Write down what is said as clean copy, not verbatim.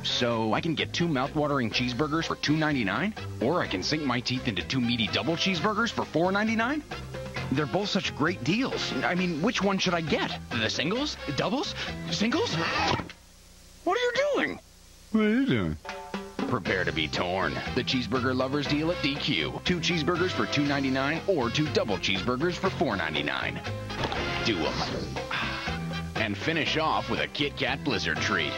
So I can get 2 mouthwatering cheeseburgers for $2.99? Or I can sink my teeth into 2 meaty double cheeseburgers for $4.99? They're both such great deals. I mean, which one should I get? The singles? Doubles? Singles? What are you doing? What are you doing? Prepare to be torn. The Cheeseburger Lovers deal at DQ. 2 cheeseburgers for $2.99 or 2 double cheeseburgers for $4.99. Do 'em. And finish off with a Kit Kat Blizzard treat.